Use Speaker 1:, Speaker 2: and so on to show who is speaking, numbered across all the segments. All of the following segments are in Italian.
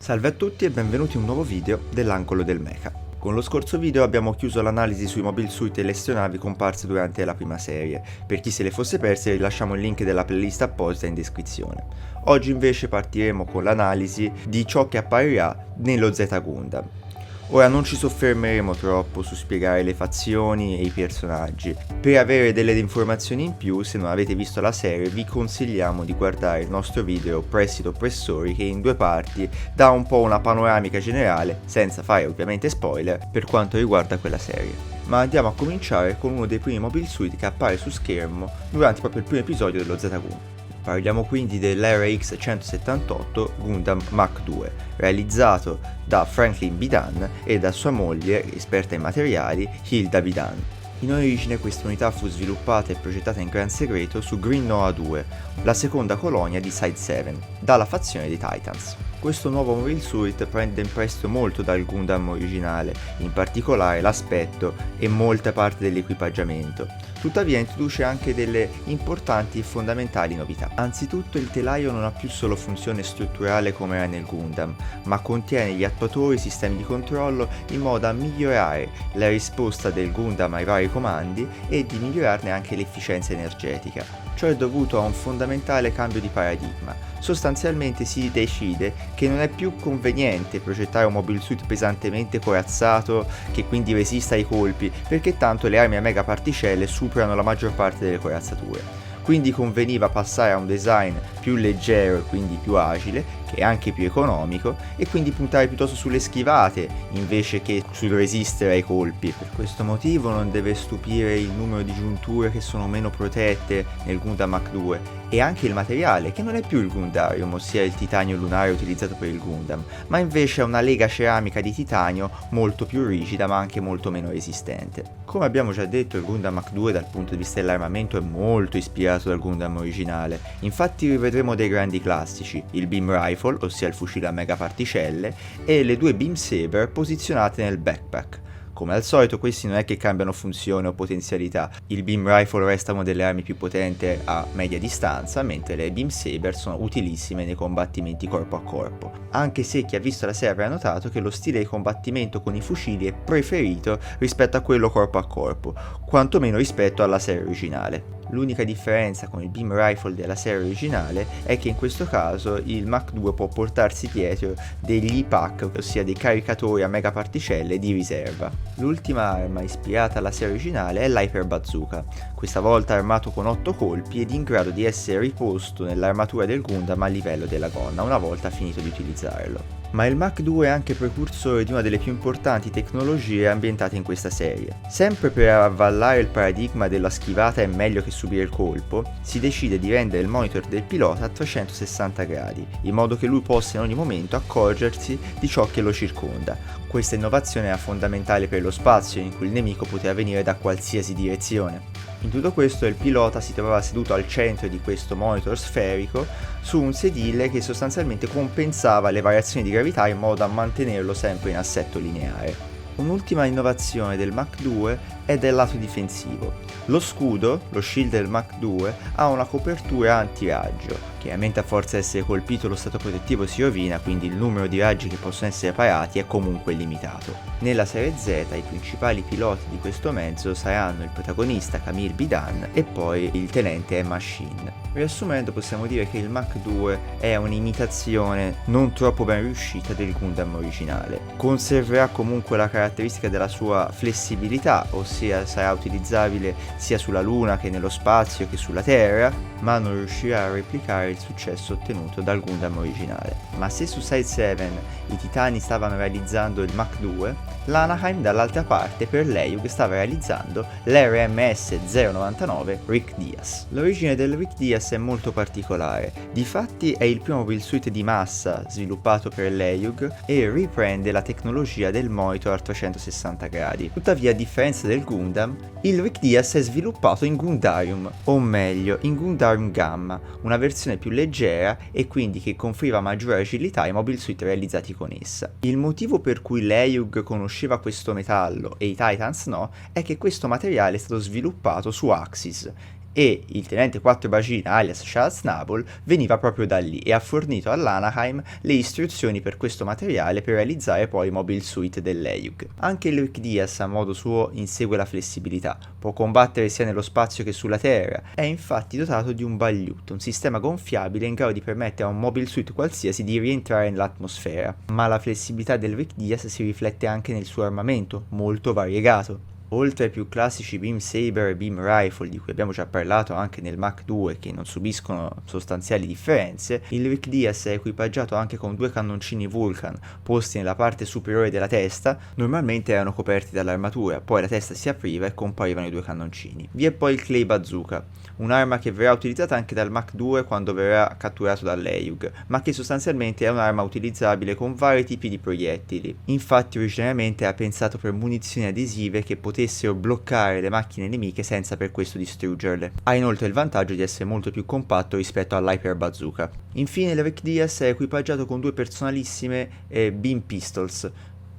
Speaker 1: Salve a tutti e benvenuti in un nuovo video dell'Angolo del Mecha. Con lo scorso video abbiamo chiuso l'analisi sui Mobile Suit e le astronavi comparse durante la prima serie. Per chi se le fosse perse rilasciamo il link della playlist apposita in descrizione. Oggi invece partiremo con l'analisi di ciò che apparirà nello Z Gundam. Ora non ci soffermeremo troppo su spiegare le fazioni e i personaggi. Per avere delle informazioni in più, se non avete visto la serie, vi consigliamo di guardare il nostro video Prestiti Oppressori che in due parti dà un po' una panoramica generale, senza fare ovviamente spoiler, per quanto riguarda quella serie. Ma andiamo a cominciare con uno dei primi Mobile Suit che appare su schermo durante proprio il primo episodio dello Z Gundam. Parliamo quindi dell'RX 178 Gundam Mach 2, realizzato da Franklin Bidan e da sua moglie, esperta in materiali, Hilda Bidan. In origine questa unità fu sviluppata e progettata in gran segreto su Green Noah 2, la seconda colonia di Side 7, dalla fazione dei Titans. Questo nuovo Mobile Suit prende in prestito molto dal Gundam originale, in particolare l'aspetto e molta parte dell'equipaggiamento. Tuttavia introduce anche delle importanti e fondamentali novità. Anzitutto il telaio non ha più solo funzione strutturale come era nel Gundam, ma contiene gli attuatori e sistemi di controllo in modo da migliorare la risposta del Gundam ai vari comandi e di migliorarne anche l'efficienza energetica. Ciò è dovuto a un fondamentale cambio di paradigma. Sostanzialmente si decide che non è più conveniente progettare un Mobile Suit pesantemente corazzato che quindi resista ai colpi, perché tanto le armi a megaparticelle superano la maggior parte delle corazzature. Quindi conveniva passare a un design più leggero e quindi più agile, che è anche più economico, e quindi puntare piuttosto sulle schivate invece che sul resistere ai colpi. Per questo motivo non deve stupire il numero di giunture che sono meno protette nel Gundam Mach 2 e anche il materiale, che non è più il Gundarium, ossia il titanio lunare utilizzato per il Gundam, ma invece è una lega ceramica di titanio molto più rigida ma anche molto meno resistente. Come abbiamo già detto, il Gundam Mach 2 dal punto di vista dell'armamento è molto ispirato dal Gundam originale, infatti rivedremo dei grandi classici, il Beam Rifle, ossia il fucile a megaparticelle, e le due Beam Saber posizionate nel backpack. Come al solito questi non è che cambiano funzione o potenzialità, il Beam Rifle resta una delle armi più potenti a media distanza, mentre le Beam Saber sono utilissime nei combattimenti corpo a corpo, anche se chi ha visto la serie avrà notato che lo stile di combattimento con i fucili è preferito rispetto a quello corpo a corpo, quantomeno rispetto alla serie originale. L'unica differenza con il Beam Rifle della serie originale è che in questo caso il Mach 2 può portarsi dietro degli IPAC, ossia dei caricatori a megaparticelle di riserva. L'ultima arma ispirata alla serie originale è l'Hyper Bazooka, questa volta armato con 8 colpi ed in grado di essere riposto nell'armatura del Gundam a livello della gonna una volta finito di utilizzarlo. Ma il Mach 2 è anche precursore di una delle più importanti tecnologie ambientate in questa serie. Sempre per avvallare il paradigma della schivata è meglio che subire il colpo, si decide di rendere il monitor del pilota a 360 gradi, in modo che lui possa in ogni momento accorgersi di ciò che lo circonda. Questa innovazione era fondamentale per lo spazio, in cui il nemico poteva venire da qualsiasi direzione. In tutto questo il pilota si trovava seduto al centro di questo monitor sferico su un sedile che sostanzialmente compensava le variazioni di gravità in modo da mantenerlo sempre in assetto lineare. Un'ultima innovazione del Mach 2 è del lato difensivo. Lo scudo, lo shield del Mach 2, ha una copertura antiraggio. Chiaramente a forza di essere colpito lo stato protettivo si rovina, quindi il numero di raggi che possono essere parati è comunque limitato. Nella serie Z i principali piloti di questo mezzo saranno il protagonista Camille Bidan e poi il tenente Emma Sheen. Riassumendo possiamo dire che il Mach 2 è un'imitazione non troppo ben riuscita del Gundam originale. Conserverà comunque la caratteristica della sua flessibilità, ossia sarà utilizzabile sia sulla Luna che nello spazio che sulla Terra, ma non riuscirà a replicare il successo ottenuto dal Gundam originale. Ma se su Side 7 i titani stavano realizzando il Mach 2, l'Anaheim dall'altra parte per l'Eiyug stava realizzando l'RMS 099 Rick Diaz. L'origine del Rick Diaz è molto particolare, difatti è il primo Mobile Suit di massa sviluppato per l'Eiyug e riprende la tecnologia del monitor a 360 gradi. Tuttavia, a differenza del Gundam, il Rick Diaz è sviluppato in Gundarium, o meglio in Gundarium Gamma, una versione più leggera e quindi che conferiva maggiore agilità ai Mobile Suit realizzati con essa. Il motivo per cui l'Eiyug conosceva questo metallo e i Titans no, è che questo materiale è stato sviluppato su Axis, e il tenente 4 Bacina alias Charles Snubble veniva proprio da lì e ha fornito all'Anaheim le istruzioni per questo materiale per realizzare poi i mobile suit dell'Eyug. Anche il Rick Diaz a modo suo insegue la flessibilità, può combattere sia nello spazio che sulla terra, è infatti dotato di un Balyut, un sistema gonfiabile in grado di permettere a un mobile suit qualsiasi di rientrare nell'atmosfera, ma la flessibilità del Rick Diaz si riflette anche nel suo armamento, molto variegato. Oltre ai più classici Beam Saber e Beam Rifle di cui abbiamo già parlato anche nel Mach 2 che non subiscono sostanziali differenze, il Rick Diaz è equipaggiato anche con 2 cannoncini Vulcan posti nella parte superiore della testa, normalmente erano coperti dall'armatura, poi la testa si apriva e comparivano i 2 cannoncini. Vi è poi il Clay Bazooka, un'arma che verrà utilizzata anche dal Mach 2 quando verrà catturato dall'Eyug, ma che sostanzialmente è un'arma utilizzabile con vari tipi di proiettili. Infatti originariamente era pensato per munizioni adesive che potessero bloccare le macchine nemiche senza per questo distruggerle. Ha inoltre il vantaggio di essere molto più compatto rispetto all'Hyper Bazooka. Infine il Rick Diaz è equipaggiato con 2 personalissime Beam Pistols,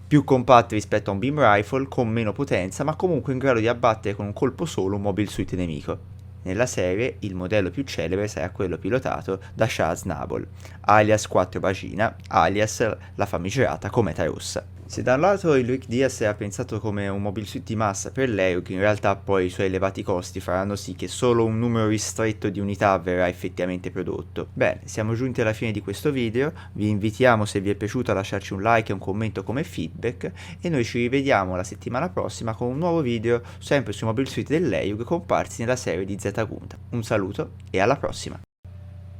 Speaker 1: più compatte rispetto a un Beam Rifle, con meno potenza, ma comunque in grado di abbattere con un colpo solo un mobile suit nemico. Nella serie il modello più celebre sarà quello pilotato da Charles Snubble, alias 4 Bacina, alias la famigerata Cometa Rossa. Se da un lato il Rick Diaz era pensato come un mobile suit di massa per l'Eyug, in realtà poi i suoi elevati costi faranno sì che solo un numero ristretto di unità verrà effettivamente prodotto. Bene, siamo giunti alla fine di questo video, vi invitiamo se vi è piaciuto a lasciarci un like e un commento come feedback e noi ci rivediamo la settimana prossima con un nuovo video sempre sui mobile suit dell'Eyug comparsi nella serie di Z-Gunta. Un saluto e alla prossima!